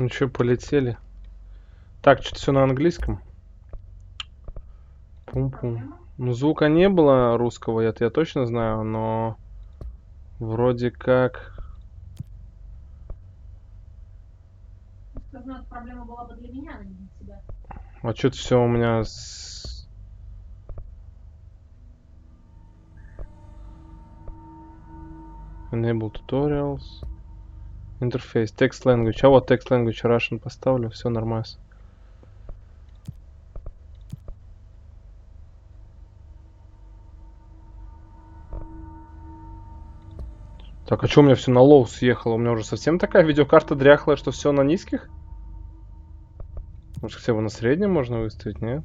Ну что, полетели. Так, что-то все на английском. Пум-пум. Ну, звука не было русского, это я точно знаю, но вроде как... Возможно, проблема была бы для меня, а не для тебя. А что-то все у меня с... Enable tutorials. Интерфейс. Text language. А вот text language Russian поставлю. Все нормально. Так, а что у меня все на лоу съехало? У меня уже совсем такая видеокарта дряхлая, что все на низких? Может, хотя бы на среднем можно выставить, нет?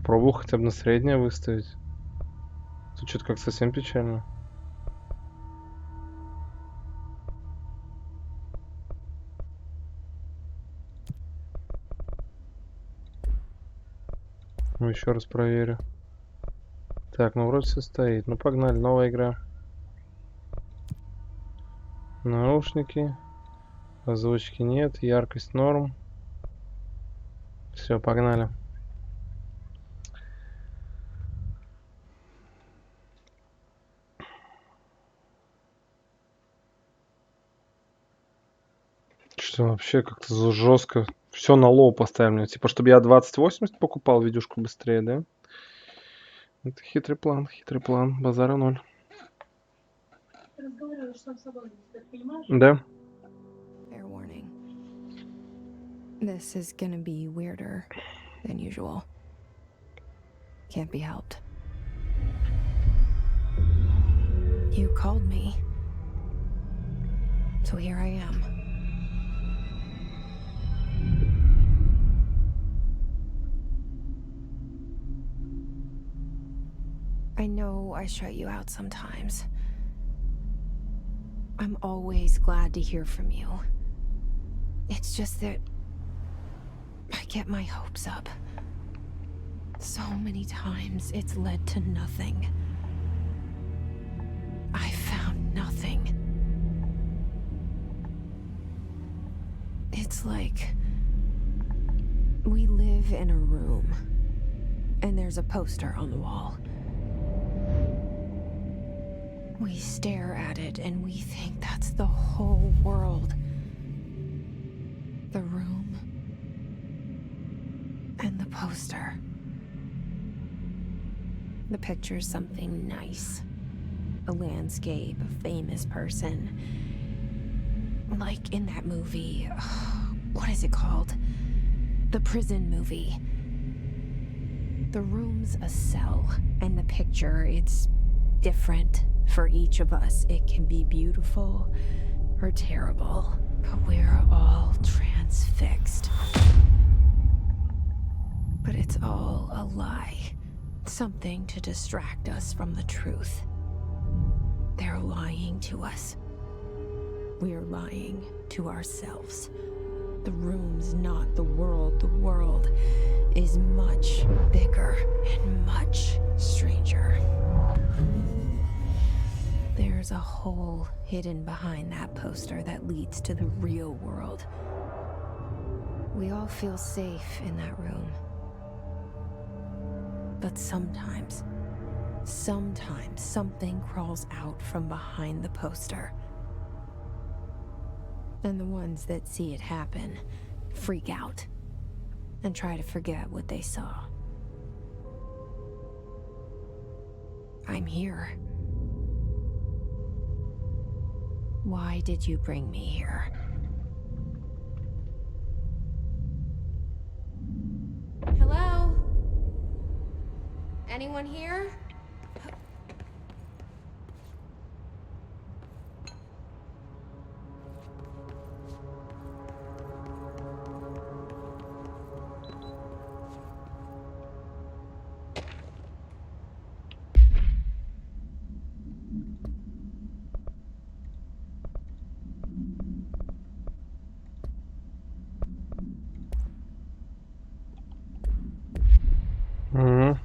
Пробую хотя бы на среднее выставить. Тут что-то как совсем печально. Ну, еще раз проверю. Так, ну вроде все стоит. Ну, погнали, новая игра. Наушники. Озвучки нет. Яркость норм. Все, погнали. Что вообще как-то жестко. Все на лоу поставим. Типа, чтобы я 2080 покупал видюшку быстрее, да? Это хитрый план. Базара ноль. Ты разговариваешь сам с собой, ты понимаешь? Да. Fair warning. This is gonna be weirder than usual. Can't be helped. You called me. So here I am. I know I shut you out sometimes. I'm always glad to hear from you. It's just that I get my hopes up. So many times it's led to nothing. I found nothing. It's like we live in a room and there's a poster on the wall. We stare at it and we think that's the whole world. The room and the poster. The picture's something nice. A landscape, a famous person. Like in that movie, what is it called? The prison movie. The room's a cell, and the picture, it's different for each of us. It can be beautiful or terrible, but we're all transfixed. But it's all a lie. Something to distract us from the truth. They're lying to us. We're lying to ourselves. The room's not the world. The world is much bigger and much stranger. There's a hole hidden behind that poster that leads to the real world. We all feel safe in that room. But sometimes something crawls out from behind the poster. And the ones that see it happen freak out and try to forget what they saw. I'm here. Why did you bring me here? Hello? Anyone here? Угу.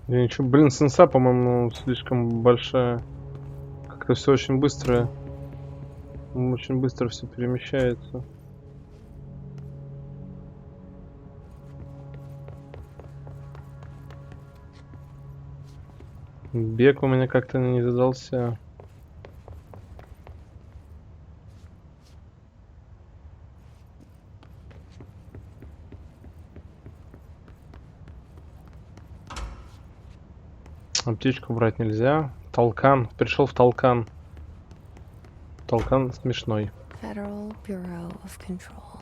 Я ничего, блин, сенса, по-моему, слишком большая. Как-то все очень быстро. Очень быстро все перемещается. Бег у меня как-то не задался. Аптечку брать нельзя. Толкан. Пришел в толкан. Толкан смешной. Federal Bureau of Control.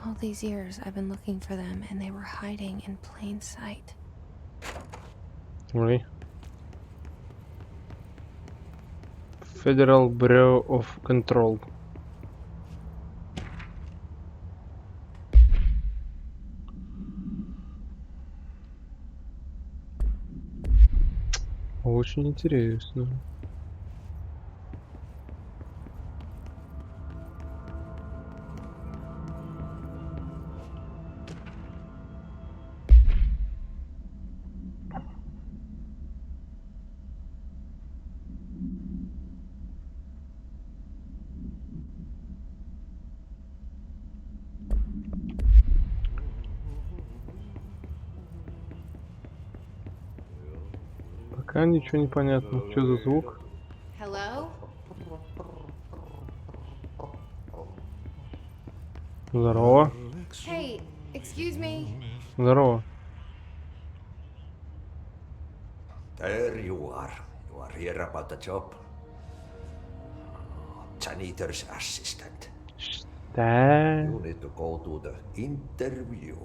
All these years I've been looking for them and they were hiding in plain sight. Ой. Federal Bureau of Control. Очень интересно. Пока ничего не понятно. Что за звук? Hello? Здорово. Hey, excuse me. Здорово. There you are. You are here about the job. Janitor's assistant. Да. You need to go to the interview.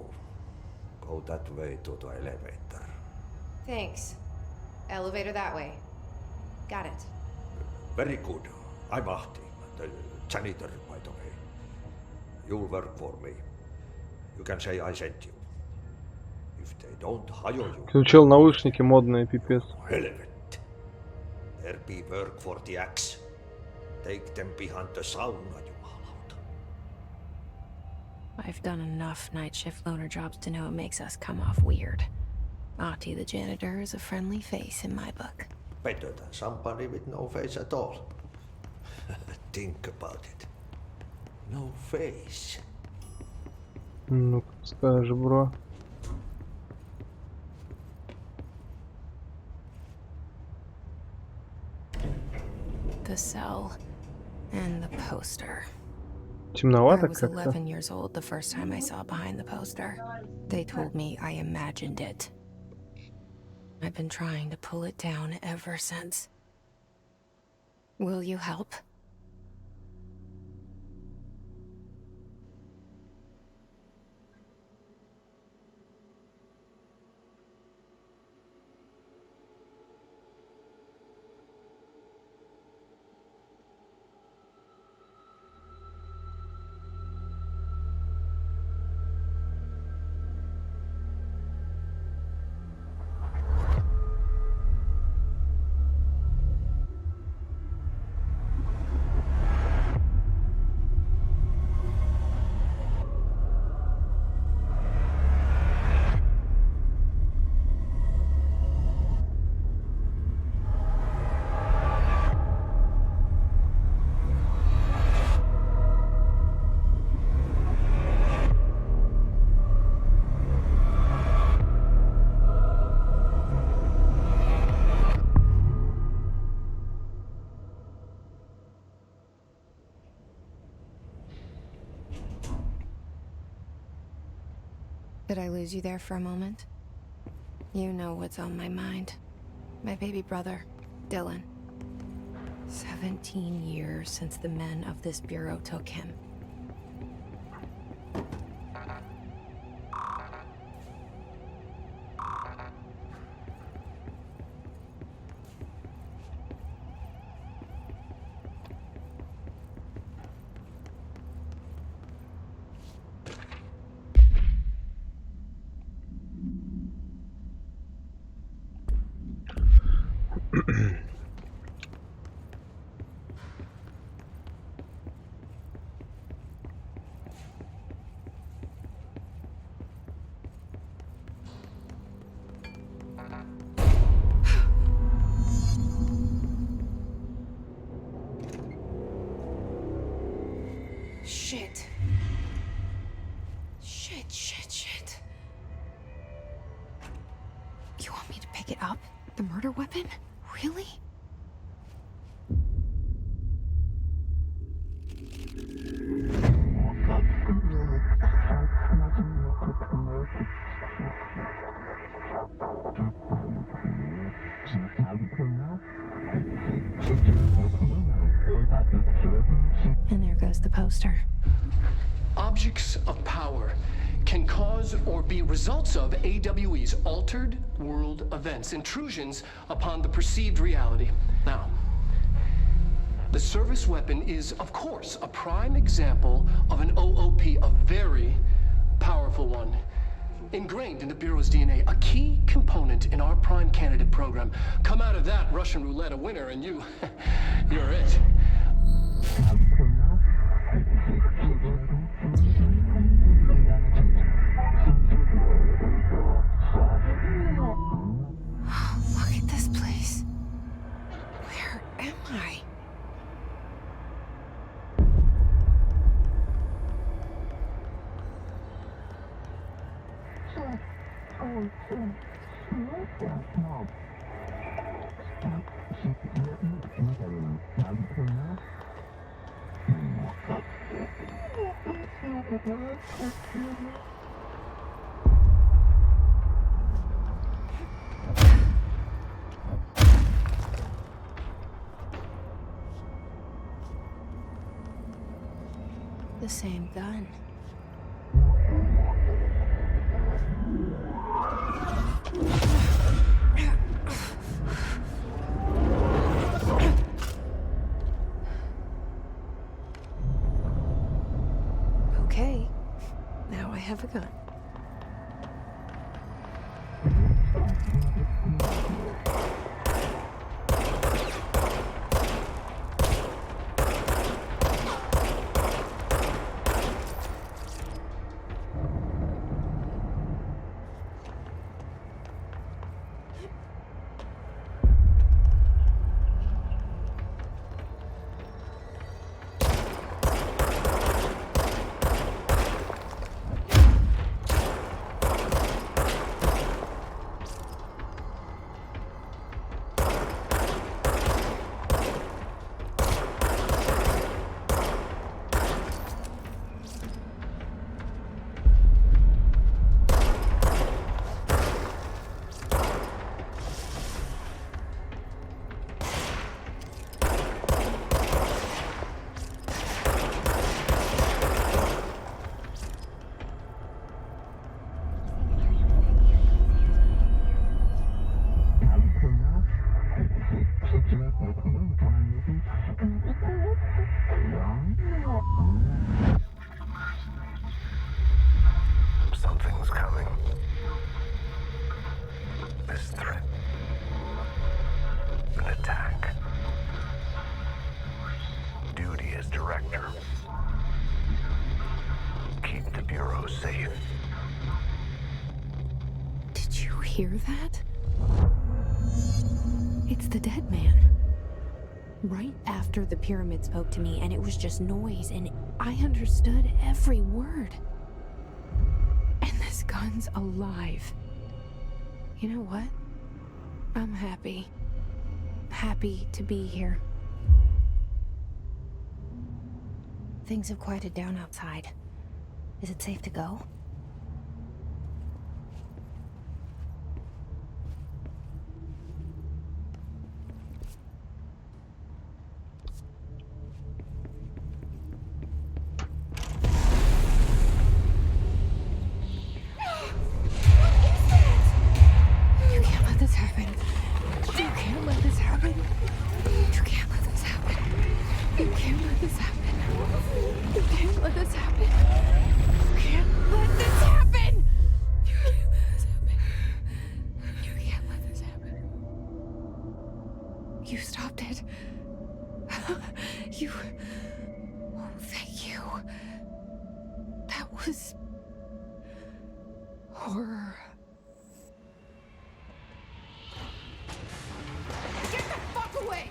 Go that way to the elevator. Thanks. Elevator that way. Got it. Very good. I'm Ahti, the janitor, by the way. You'll work for me. You can say I sent you. If they don't hire you, Включил наушники модные, пипец. hell of it. There be work for the axe. Take them behind the sauna, jumalauta. I've done enough night shift loner jobs to know it makes us come off weird. Ahti the janitor is a friendly face in my book. Better than somebody with no face at all. Think about it. No face. Ну, скажи, бро. The cell and the poster. I Темновато was как-то. 11 years old the first time I saw behind the poster. They told me I imagined it. I've been trying to pull it down ever since. Will you help? Did I lose you there for a moment? You know what's on my mind. My baby brother, Dylan. 17 years since the men of this bureau took him. Shit. Shit. You want me to pick it up? The murder weapon? Really? And there goes the poster. Objects of power can cause or be results of AWE's altered world events, intrusions upon the perceived reality. Now, the service weapon is, of course, a prime example of an OOP, a very powerful one. Ingrained in the Bureau's DNA, a key component in our prime candidate program. Come out of that Russian roulette a winner and you're it. Look at this place. Where am I? The same gun. Okay, now I have a gun. Something's coming. This threat. An attack. Duty as director. Keep the Bureau safe. Did you hear that? It's the dead man. Right after the pyramid spoke to me, and it was just noise, and I understood every word. And this gun's alive. You know what? I'm happy. Happy to be here. Things have quieted down outside. Is it safe to go? You can't let this happen. You can't let this happen. You can't let this happen. You can't let this happen. You can't let this happen. You can't let this happen. You can't let this happen. You can't let this happen. You stopped it. You. Oh, thank you. That was horror. Get the fuck away!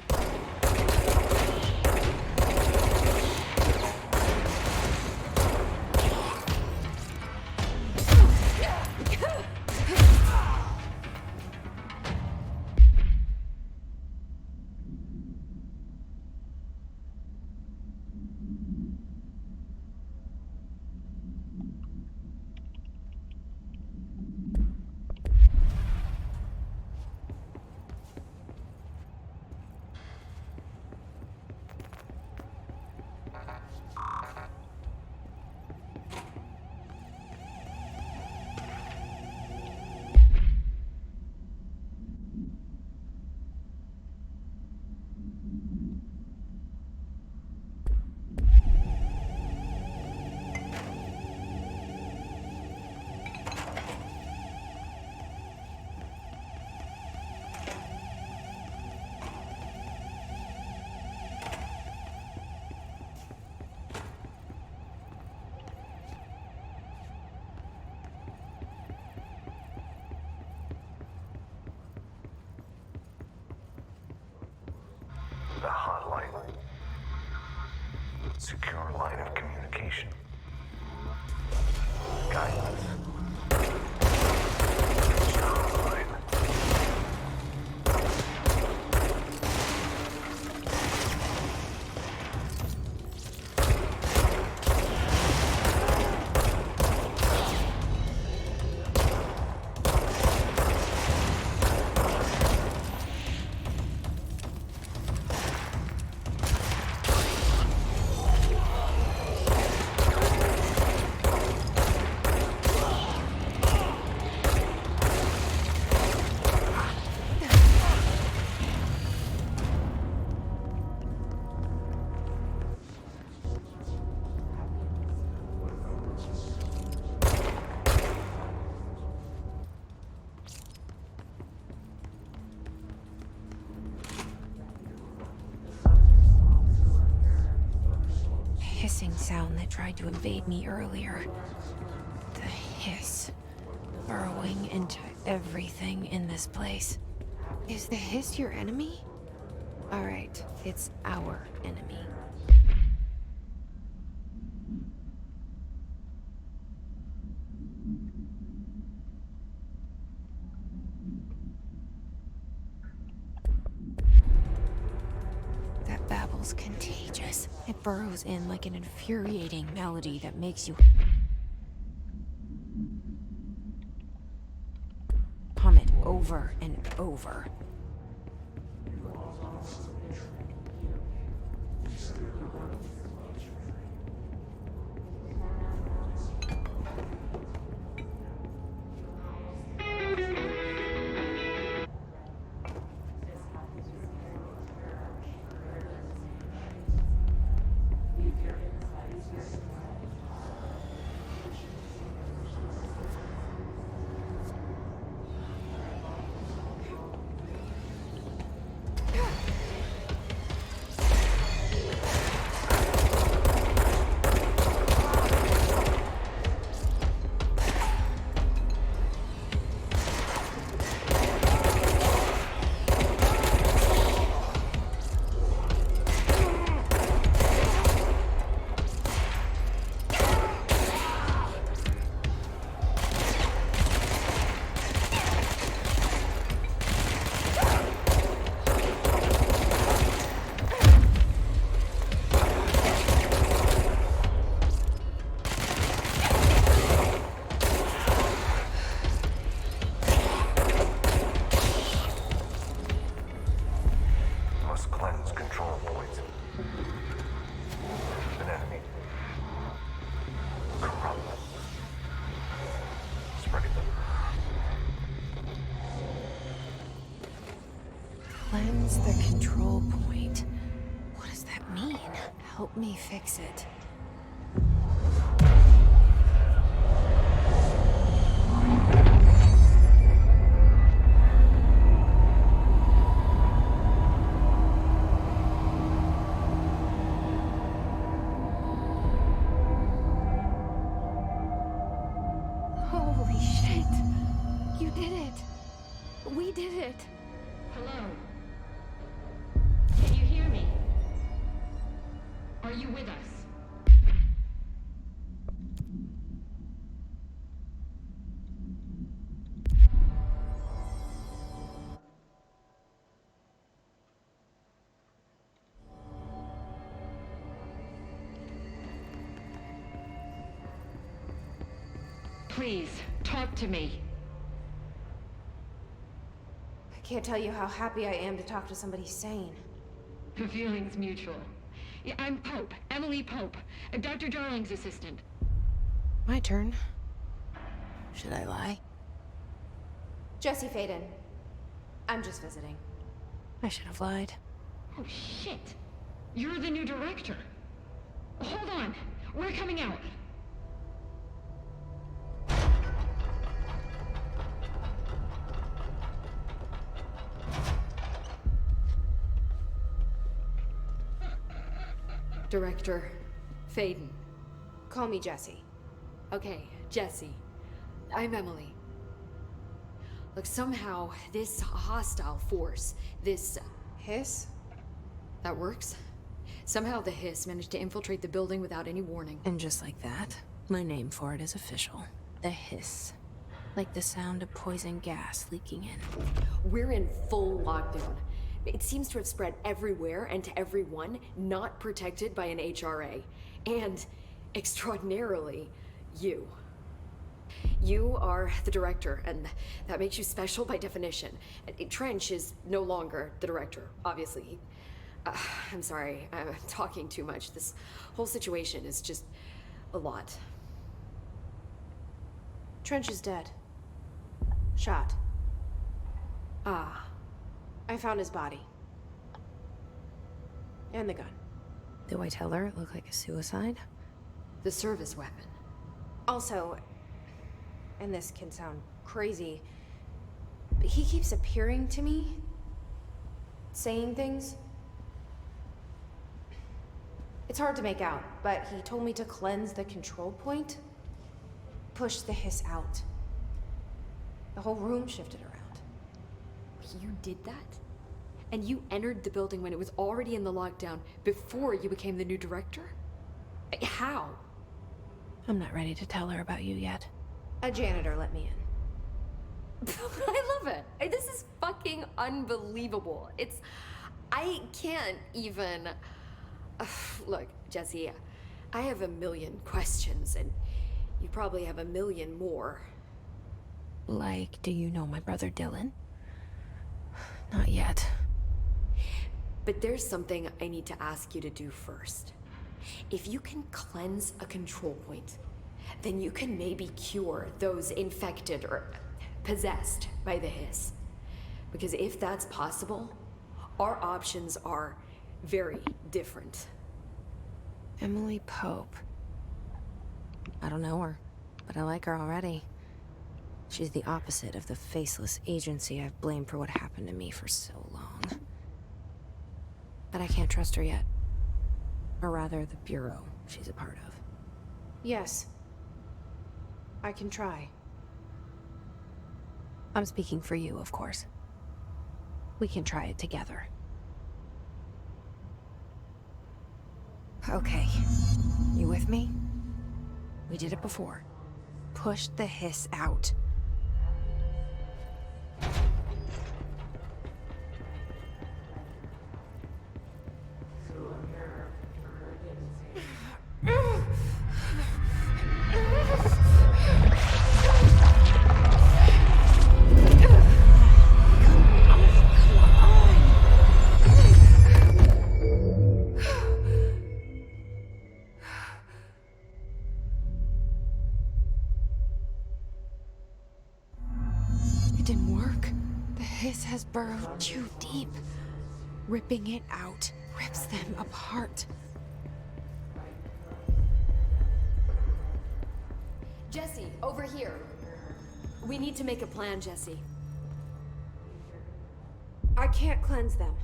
satellite. Secure line of communication. Guidance. Line. Hissing sound that tried to invade me earlier. The hiss. Burrowing into everything in this place. Is the hiss your enemy? Alright, it's our enemy. That babble's contagious. It burrows in like an infuriating melody that makes you hum it over and over. Must cleanse control points. An enemy. Corrupt. Spreading them. Cleanse the control point. What does that mean? Help me fix it. Holy shit! You did it! We did it! Hello? Can you hear me? Are you with us? Please, talk to me. I can't tell you how happy I am to talk to somebody sane. The feeling's mutual. Yeah, I'm Pope, Emily Pope, Dr. Darling's assistant. My turn. Should I lie? Jesse Faden. I'm just visiting. I should have lied. Oh, shit. You're the new director. Hold on. We're coming out. Director Faden. Call me Jesse. Okay, Jesse. I'm Emily. Look, somehow this hostile force, this Hiss? That works. Somehow the hiss managed to infiltrate the building without any warning. And just like that, my name for it is official. The hiss. Like the sound of poison gas leaking in. We're in full lockdown. It seems to have spread everywhere and to everyone not protected by an HRA. And, extraordinarily, you. You are the director, and that makes you special by definition. Trench is no longer the director, obviously. I'm sorry, I'm talking too much. This whole situation is just a lot. Trench is dead. Shot. Ah. I found his body. And the gun. Do I tell her it looked like a suicide? The service weapon. Also, and this can sound crazy, but he keeps appearing to me, saying things. It's hard to make out, but he told me to cleanse the control point, push the hiss out. The whole room shifted around. You did that? And you entered the building when it was already in the lockdown before you became the new director? How? I'm not ready to tell her about you yet. A janitor let me in. I love it. This is fucking unbelievable. I can't even... Look, Jesse, I have a million questions, and you probably have a million more. Like, do you know my brother Dylan? Not yet. But there's something I need to ask you to do first. If you can cleanse a control point, then you can maybe cure those infected or possessed by the hiss. Because if that's possible, our options are very different. Emily Pope. I don't know her, but I like her already. She's the opposite of the faceless agency I've blamed for what happened to me for so long. But I can't trust her yet. Or rather, the bureau she's a part of. Yes. I can try. I'm speaking for you, of course. We can try it together. Okay. You with me? We did it before. Push the hiss out. It didn't work. The hiss has burrowed too deep. Ripping it out rips them apart. Jesse, over here. We need to make a plan, Jesse. I can't cleanse them.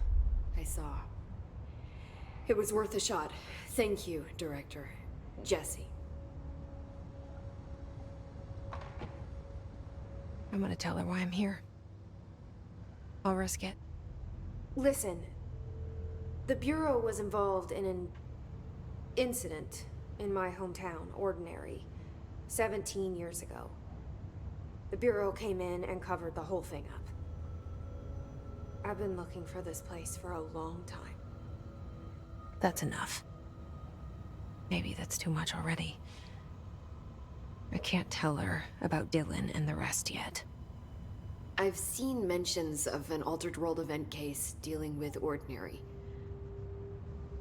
I saw. It was worth a shot. Thank you, Director. Jesse. I'm gonna tell her why I'm here. I'll risk it. Listen, the Bureau was involved in an incident in my hometown, Ordinary, 17 years ago. The Bureau came in and covered the whole thing up. I've been looking for this place for a long time. That's enough. Maybe that's too much already. I can't tell her about Dylan and the rest yet. I've seen mentions of an Altered World event case dealing with Ordinary.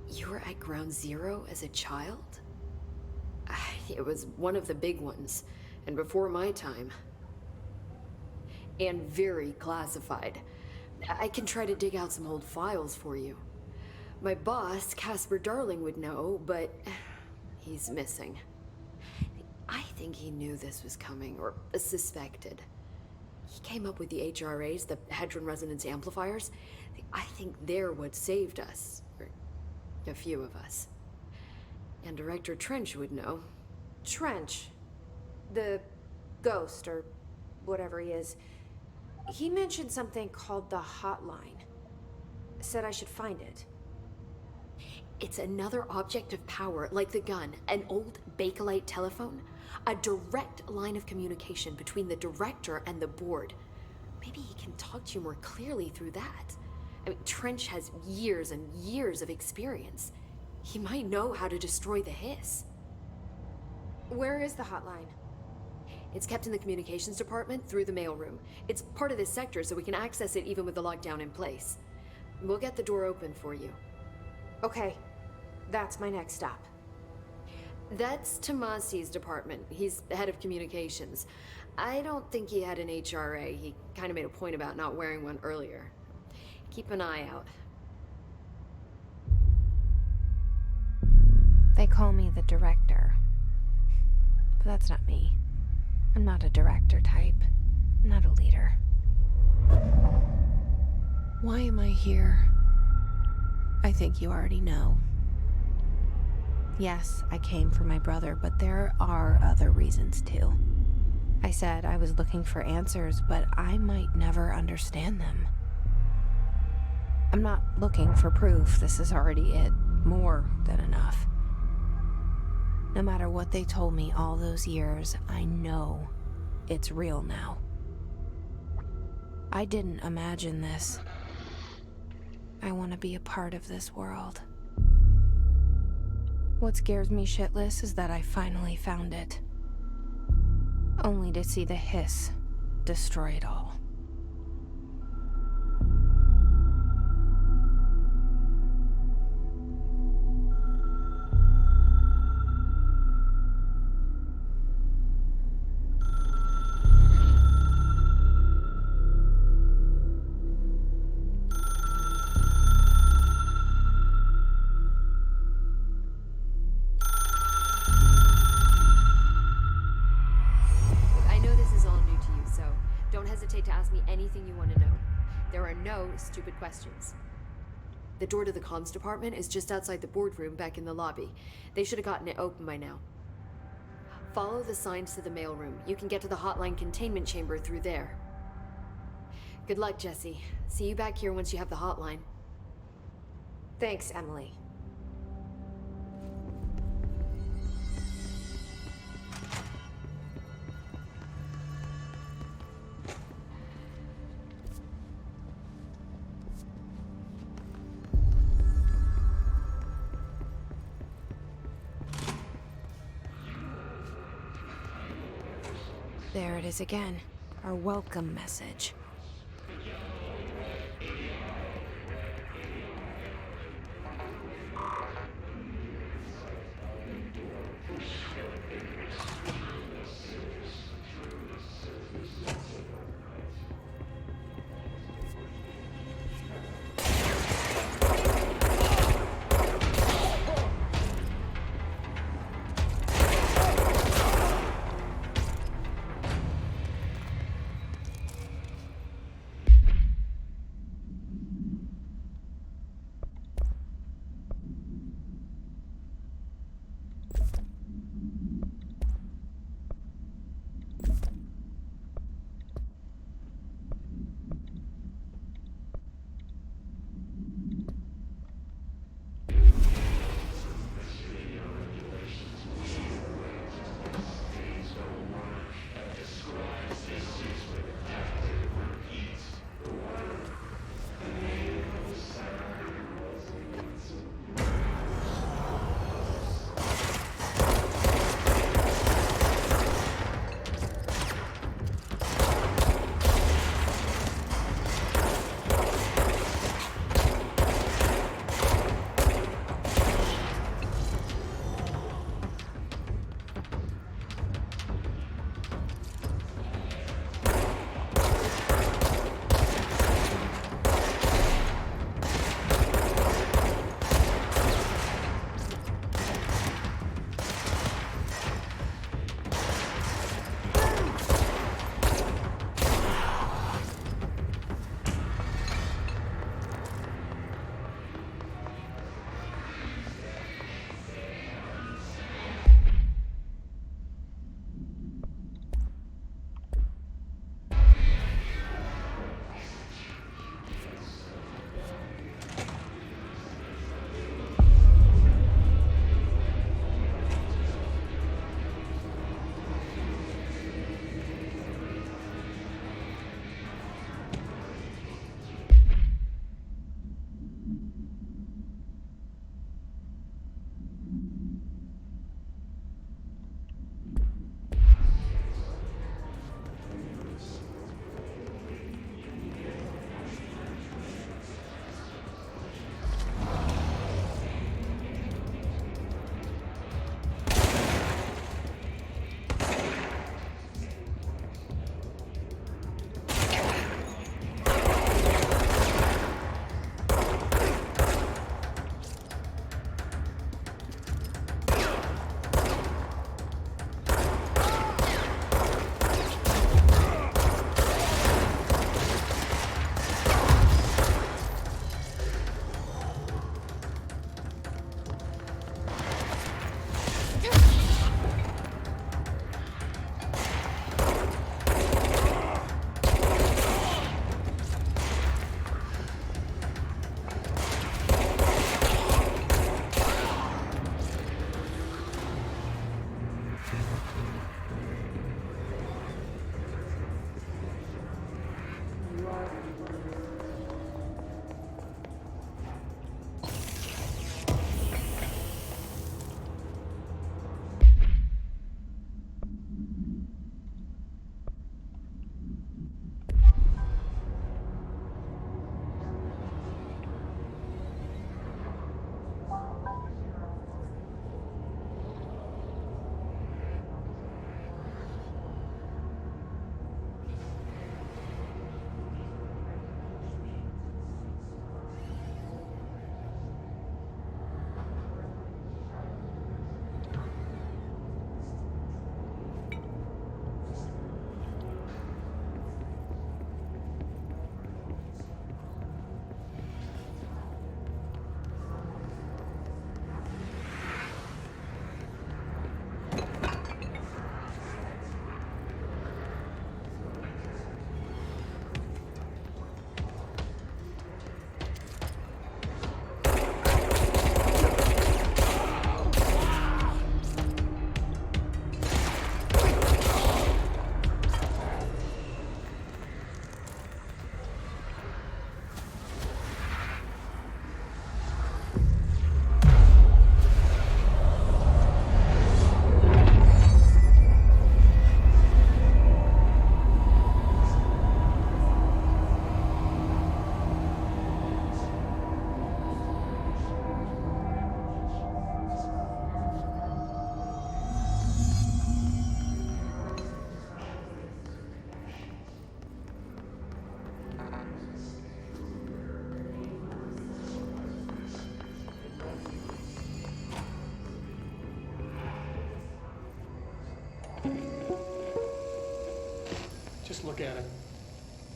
You were at Ground Zero as a child? It was one of the big ones, and before my time. And very classified. I can try to dig out some old files for you. My boss, Casper Darling, would know, but he's missing. I think he knew this was coming, or suspected. He came up with the HRAs, the Hadron Resonance Amplifiers. I think they're what saved us, or a few of us. And Director Trench would know. Trench, the ghost, or whatever he is, he mentioned something called the hotline. Said I should find it. It's another object of power, like the gun, an old Bakelite telephone. A direct line of communication between the director and the board. Maybe he can talk to you more clearly through that. I mean, Trench has years and years of experience. He might know how to destroy the hiss. Where is the hotline? It's kept in the communications department through the mailroom. It's part of this sector, so we can access it even with the lockdown in place. We'll get the door open for you. Okay, that's my next stop. That's Tomasi's department. He's the head of communications. I don't think he had an HRA. He kind of made a point about not wearing one earlier. Keep an eye out. They call me the director. But that's not me. I'm not a director type. I'm not a leader. Why am I here? I think you already know. Yes, I came for my brother, but there are other reasons too. I said I was looking for answers, but I might never understand them. I'm not looking for proof. This is already it. More than enough. No matter what they told me all those years, I know it's real now. I didn't imagine this. I want to be a part of this world. What scares me shitless is that I finally found it. Only to see the hiss destroy it all. Stupid questions. The door to the comms department is just outside the boardroom back in the lobby. They should have gotten it open by now. Follow the signs to the mailroom. You can get to the hotline containment chamber through there. Good luck, Jesse. See you back here once you have the hotline. Thanks, Emily. There it is again, our welcome message. look at it.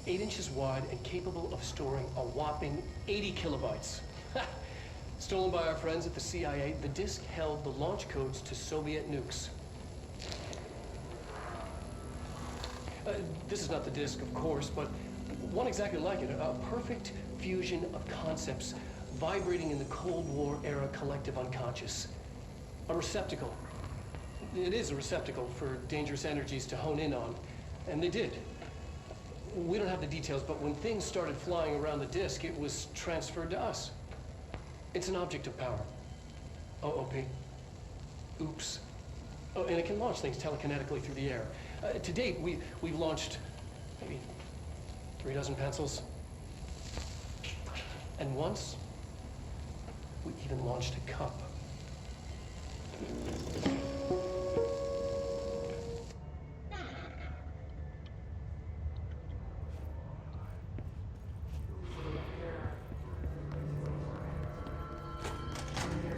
8 inches wide and capable of storing a whopping 80 kilobytes. Stolen by our friends at the CIA, the disk held the launch codes to Soviet nukes. This is not the disk, of course, but one exactly like it. A perfect fusion of concepts vibrating in the Cold War era collective unconscious. A receptacle. It is a receptacle for dangerous energies to hone in on. And they did. We don't have the details, but when things started flying around the disk, it was transferred to us. It's an object of power. OOP. Oops. Oh, and it can launch things telekinetically through the air. To date, we've launched maybe 3 dozen pencils. And once, we even launched a cup.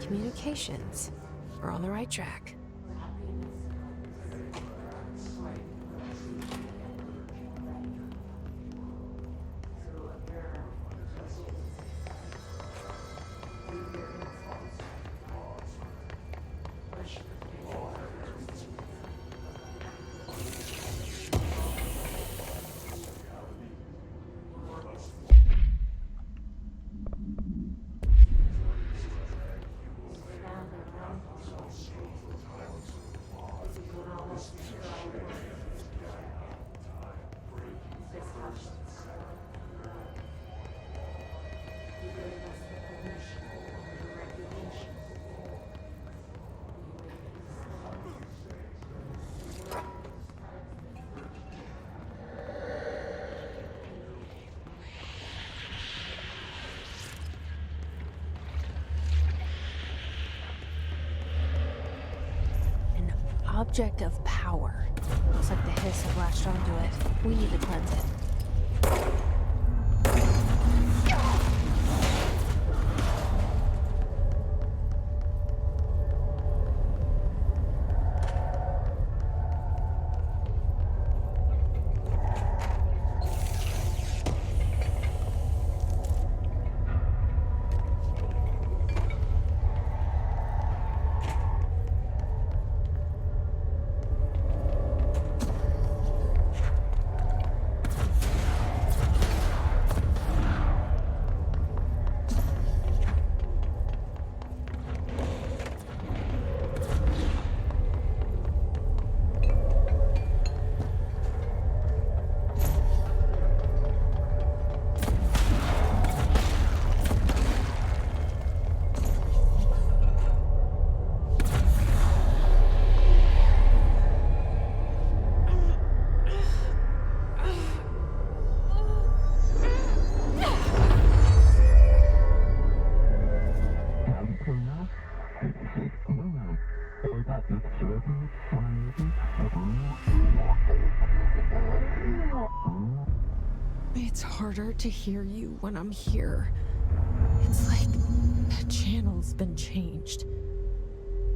Communications. We're on the right track. Object of power. Looks like the hiss have latched onto it. We need to cleanse it. It's harder to hear you when I'm here. It's like the channel's been changed.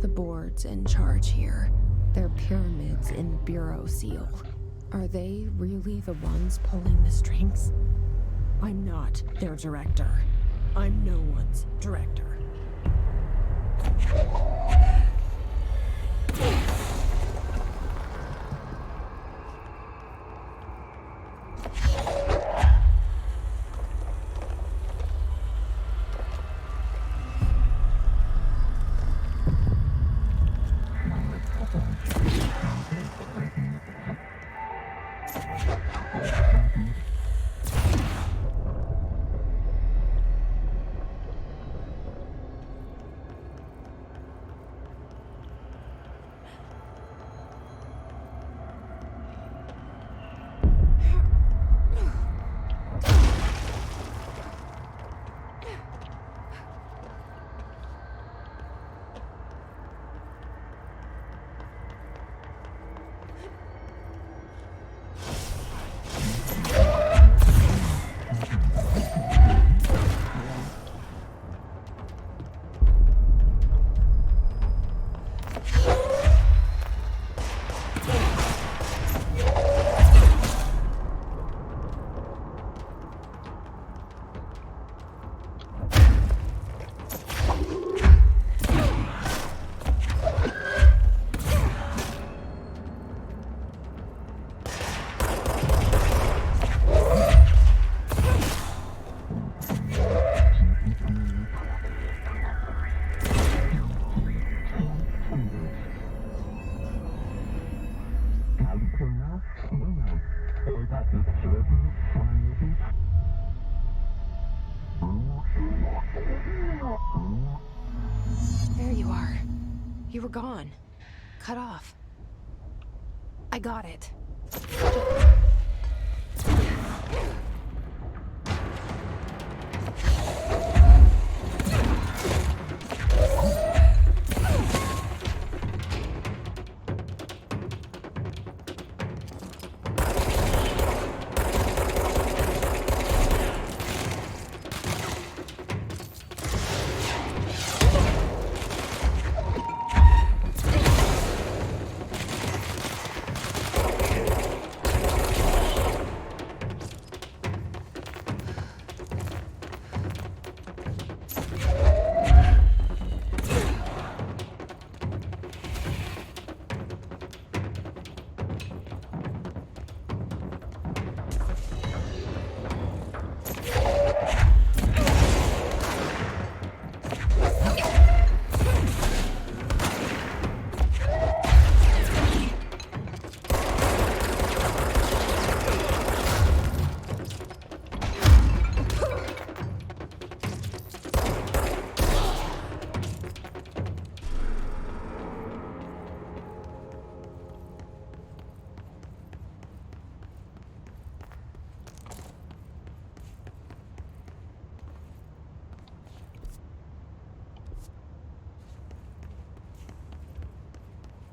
The board's in charge here. They're pyramids in the Bureau seal. Are they really the ones pulling the strings? I'm not their director. I'm no one's director. There you are. You were gone. Cut off. I got it.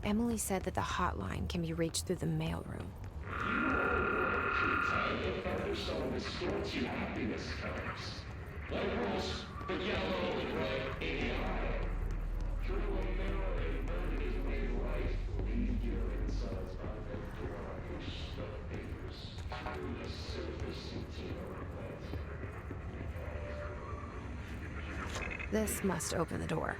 Emily said that the hotline can be reached through the mailroom. This must open the door.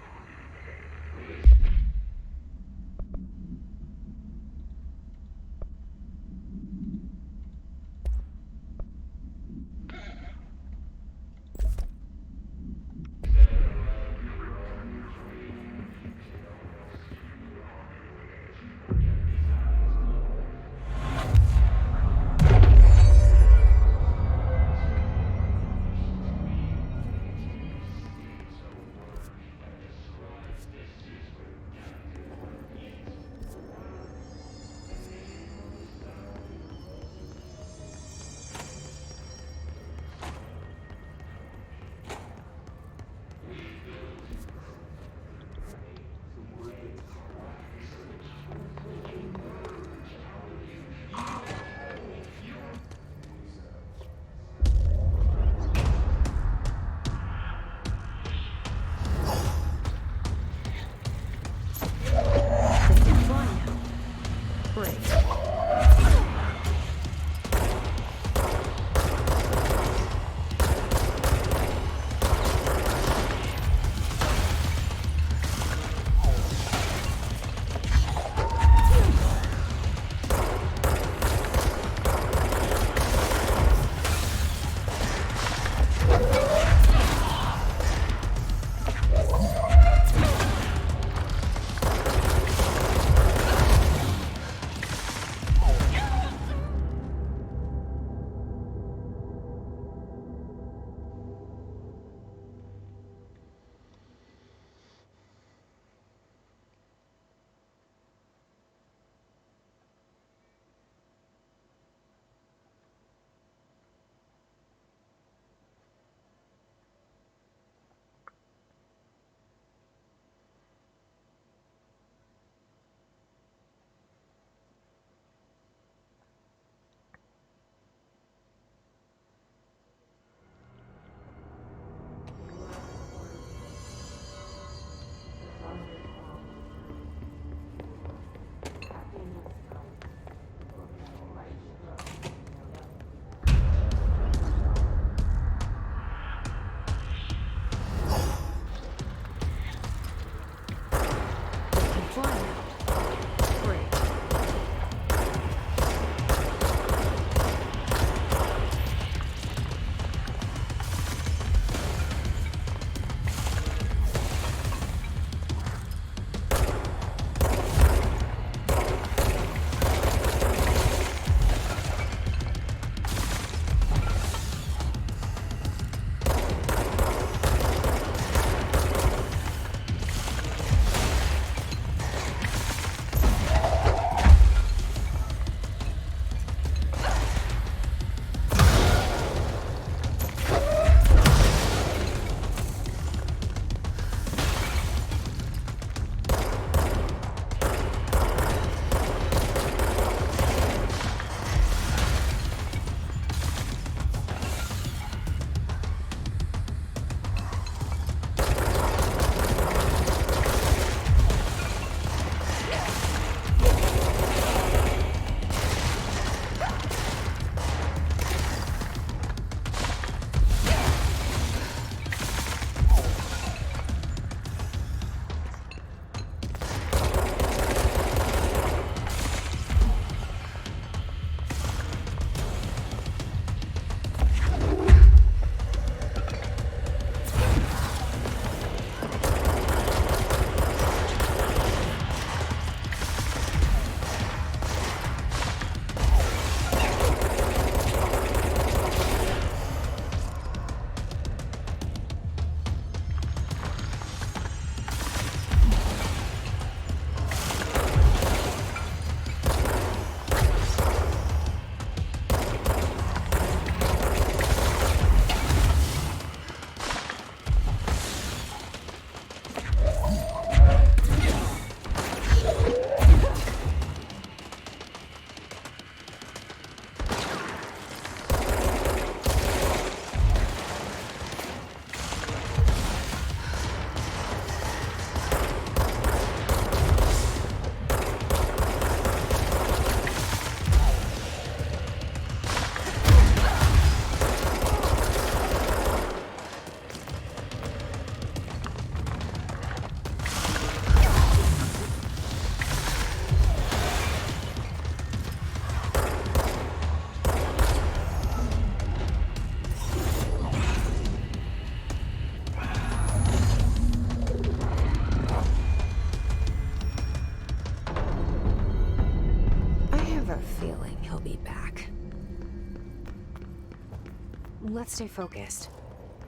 Let's stay focused.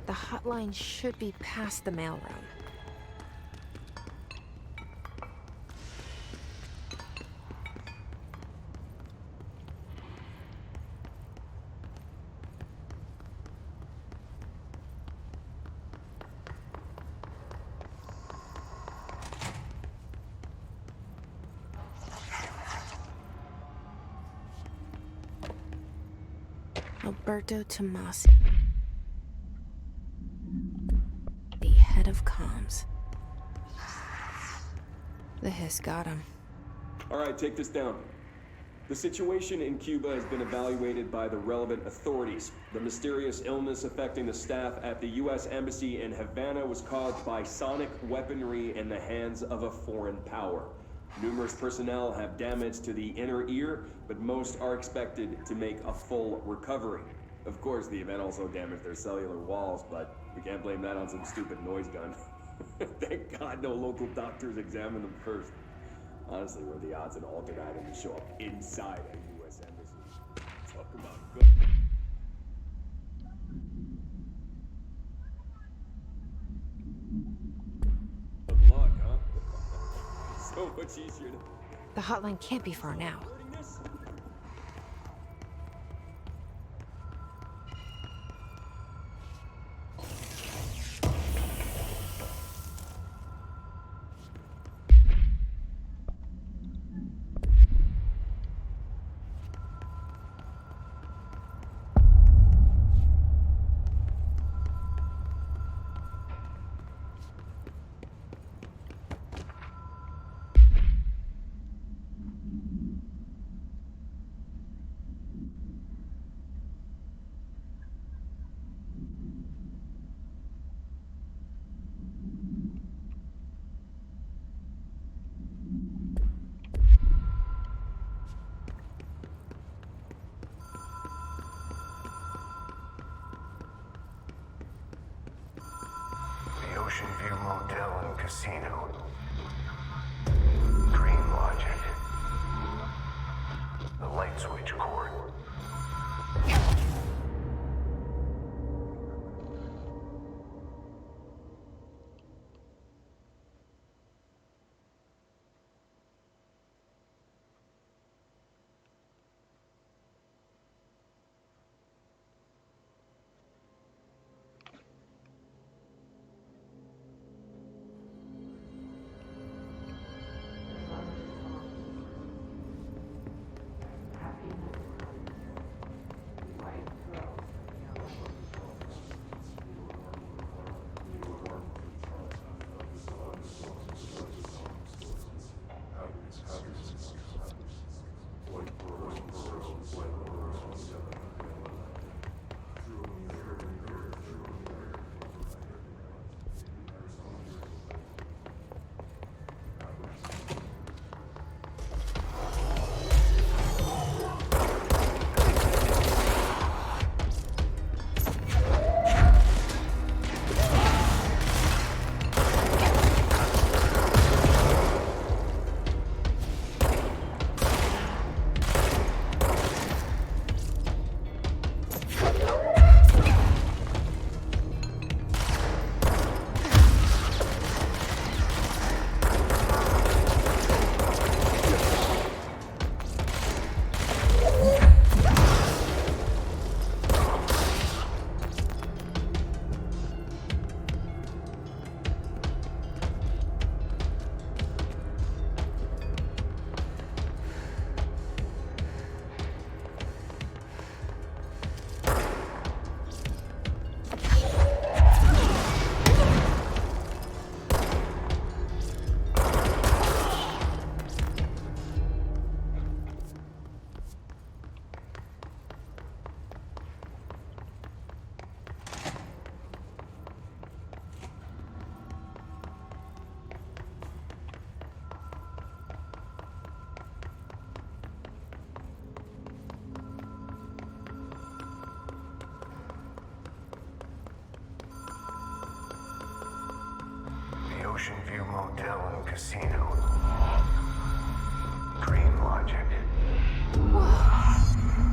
The hotline should be past the mailroom. Alberto Tomasi, the head of comms. The hiss got him. All right, take this down. The situation in Cuba has been evaluated by the relevant authorities. The mysterious illness affecting the staff at the U.S. Embassy in Havana was caused by sonic weaponry in the hands of a foreign power. Numerous personnel have damage to the inner ear, but most are expected to make a full recovery. Of course, the event also damaged their cellular walls, but we can't blame that on some stupid noise gun. Thank God no local doctors examined them first. Honestly, what are the odds an altered item would show up inside a U.S. embassy? Talk about good. Good luck, huh? So much easier to... The hotline can't be far now. Ocean View Motel and Casino. Green Logic. The light switch cord. Ocean View Motel and Casino. Green Logic. Whoa.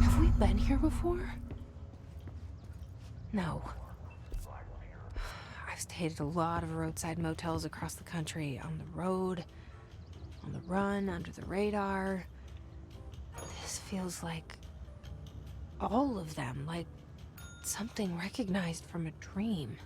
Have we been here before? No. I've stayed at a lot of roadside motels across the country, on the road, on the run, under the radar. This feels like all of them, like something recognized from a dream.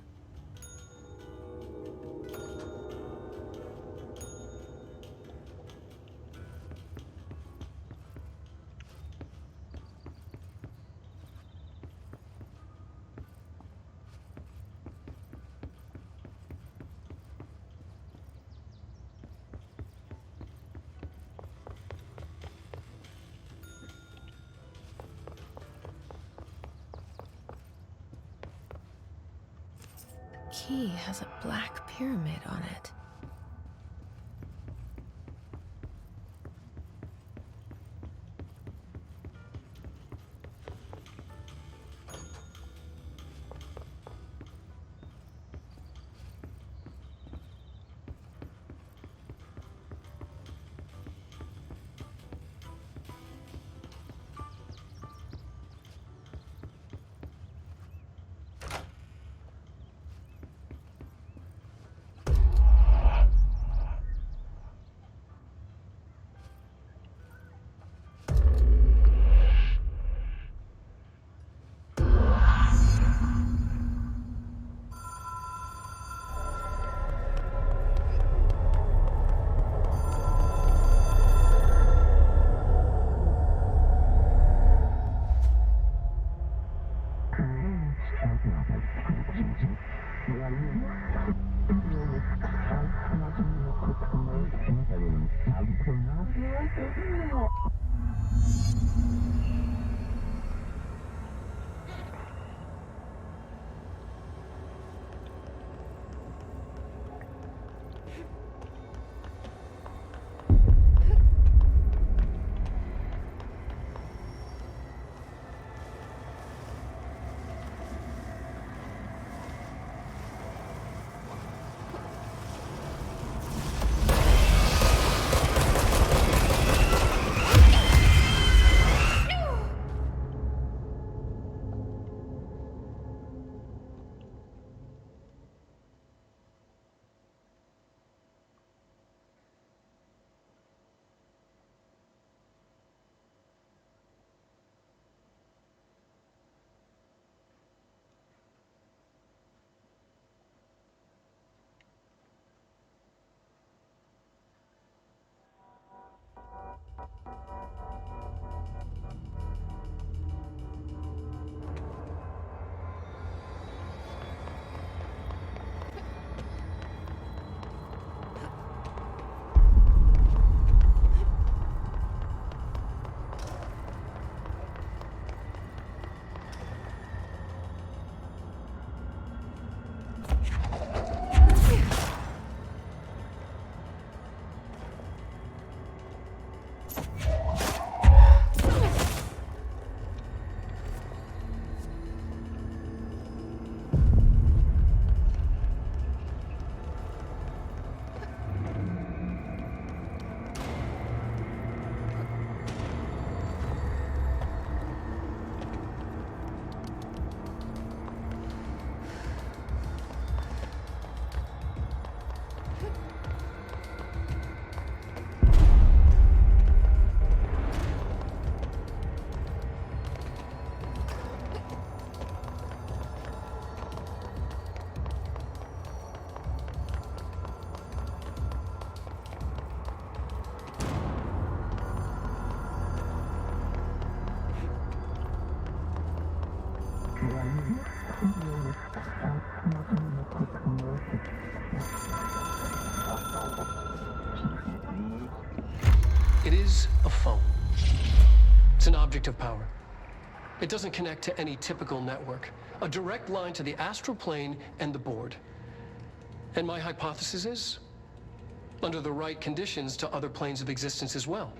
The key has a black pyramid on it. It is a phone. It's an object of power. It doesn't connect to any typical network. A direct line to the astral plane and the board. And my hypothesis is, under the right conditions, to other planes of existence as well.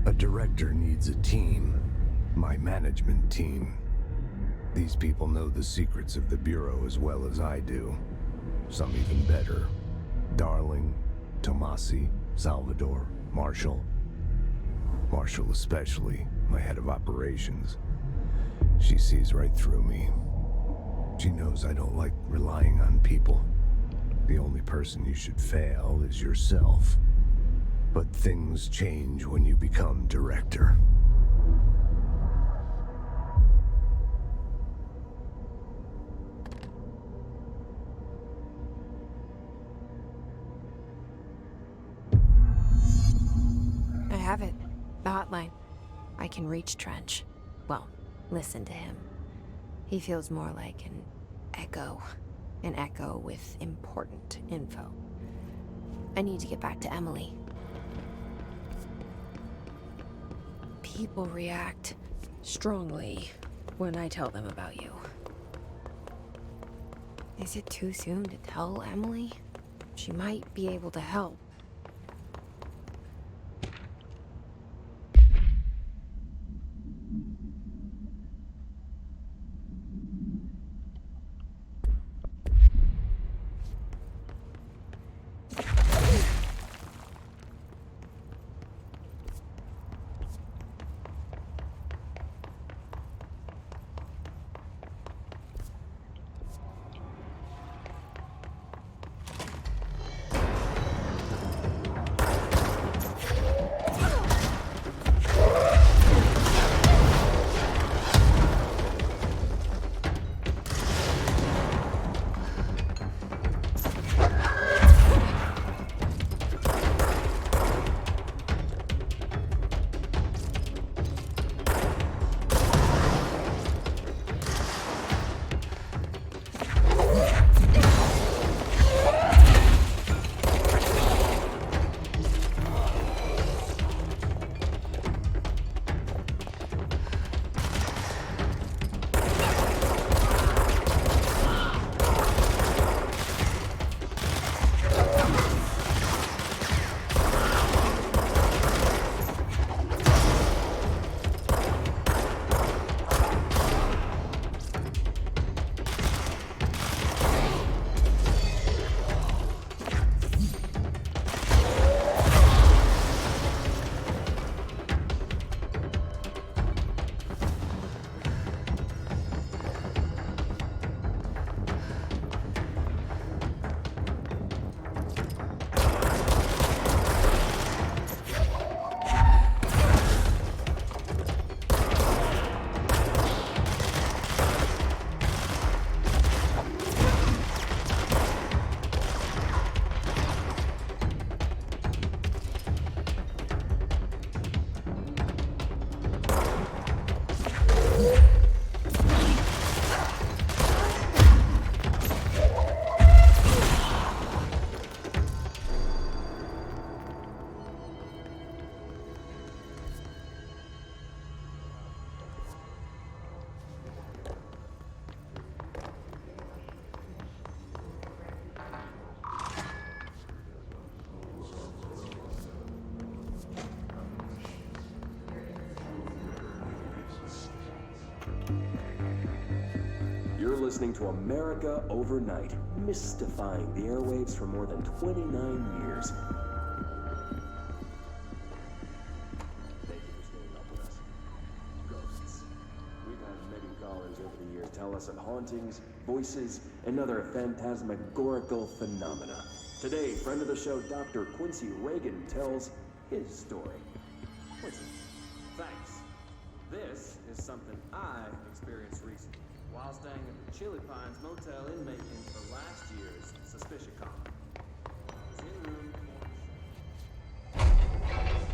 A director needs a team. My management team. These people know the secrets of the Bureau as well as I do. Some even better. Darling, Tomasi, Salvador, Marshall. Marshall especially, my head of operations. She sees right through me. She knows I don't like relying on people. The only person you should fail is yourself. But things change when you become director. I have it. The hotline. I can reach Trench. Well, listen to him. He feels more like an echo. An echo with important info. I need to get back to Emily. People react strongly when I tell them about you. Is it too soon to tell Emily? She might be able to help. You're listening to America Overnight, mystifying the airwaves for more than 29 years. Thank you for staying up with us. Ghosts. We've had many callers over the years tell us of hauntings, voices, and other phantasmagorical phenomena. Today, friend of the show, Dr. Quincy Reagan, tells his story. Quincy, Thanks. This is something I experienced recently while staying at the Chili Pines Motel in Macon for last year's Suspicion Con. I was in room 46.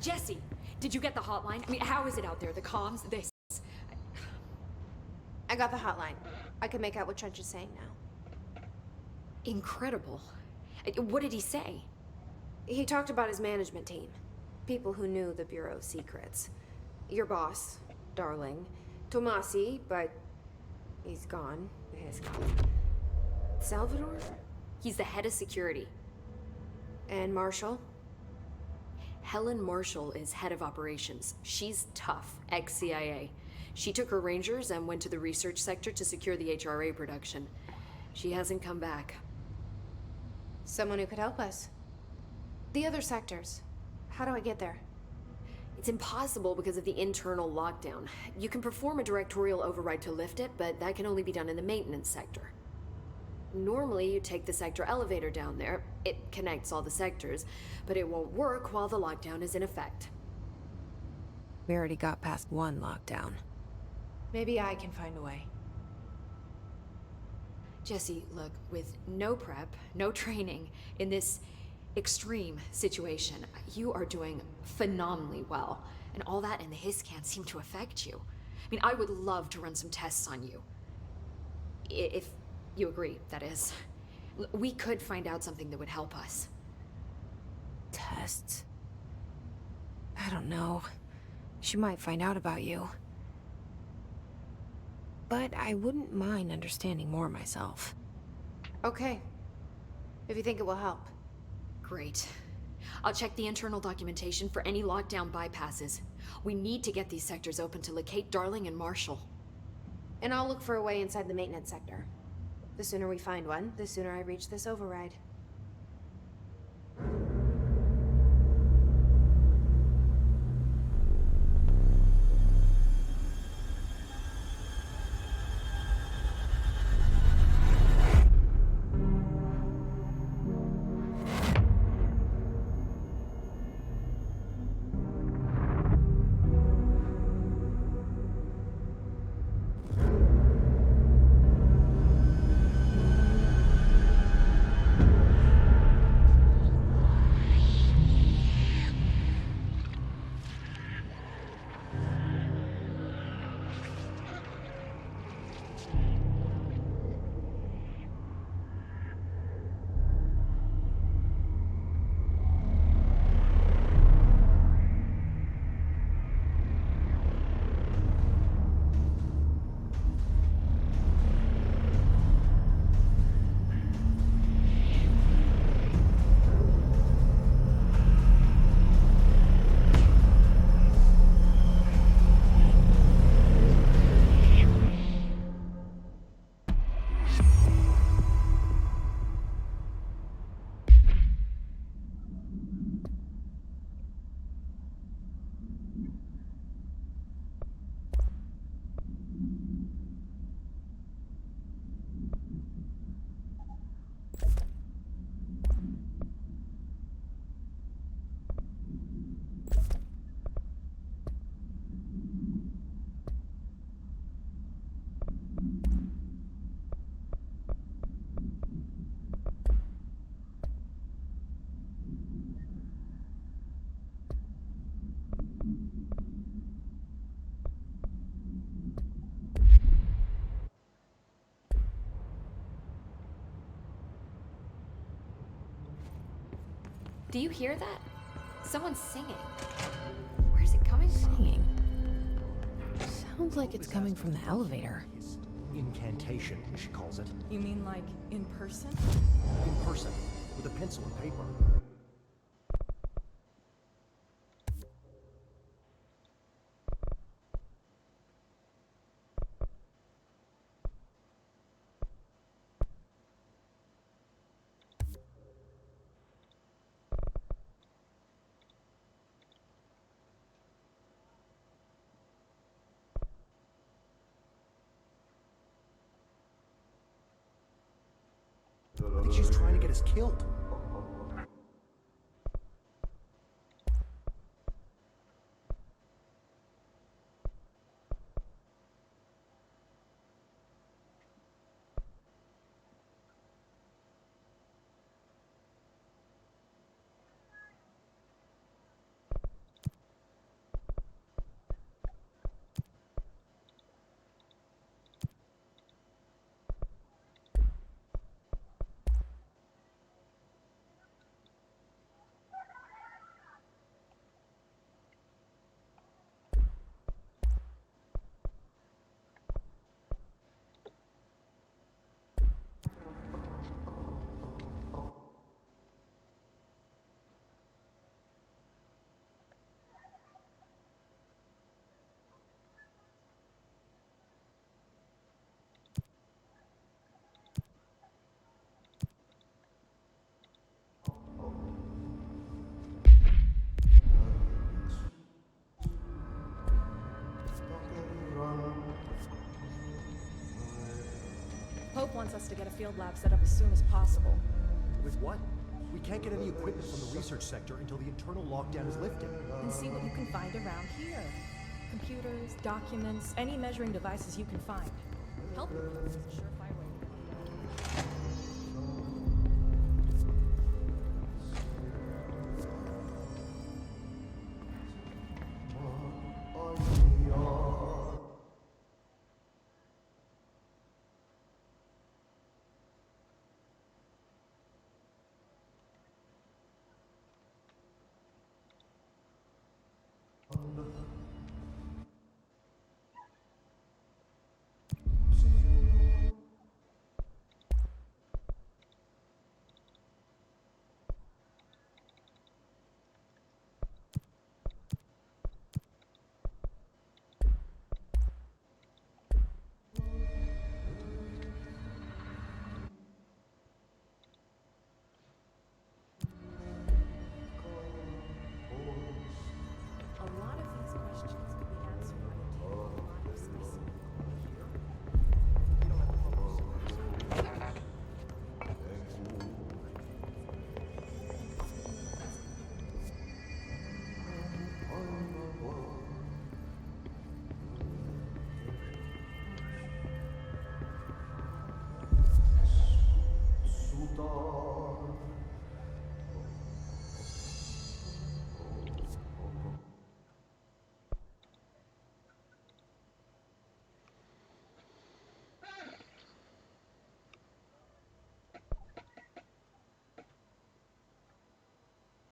Jesse, did you get the hotline? I mean, how is it out there? The comms? This. I got the hotline. I can make out what Trench is saying now. Incredible. What did he say? He talked about his management team. People who knew the Bureau's secrets. Your boss, Darling. Tomasi, but he's gone. He's gone. Salvador? He's the head of security. And Marshall? Helen Marshall is head of operations. She's tough, ex-CIA. She took her Rangers and went to the research sector to secure the HRA production. She hasn't come back. Someone who could help us. The other sectors. How do I get there? It's impossible because of the internal lockdown. You can perform a directorial override to lift it, but that can only be done in the maintenance sector. Normally, you take the sector elevator down there. It connects all the sectors, but it won't work while the lockdown is in effect. We already got past one lockdown. Maybe I can find a way. Jesse, look, with no prep, no training, in this extreme situation, you are doing phenomenally well. And all that and the hiss can't seem to affect you. I mean, I would love to run some tests on you. If you agree, that is. We could find out something that would help us. Tests? I don't know. She might find out about you. But I wouldn't mind understanding more myself. Okay. If you think it will help. Great. I'll check the internal documentation for any lockdown bypasses. We need to get these sectors open to locate Darling and Marshall. And I'll look for a way inside the maintenance sector. The sooner we find one, the sooner I reach this override. Do you hear that? Someone's singing. Where's it coming from? Singing. Sounds like it's coming from the elevator. Incantation, she calls it. You mean like in person? In person, with a pencil and paper. I think she's trying to get us killed. Pope wants us to get a field lab set up as soon as possible. With what? We can't get any equipment from the research sector until the internal lockdown is lifted. And see what you can find around here. Computers, documents, any measuring devices you can find. Help me. It's a surefire way.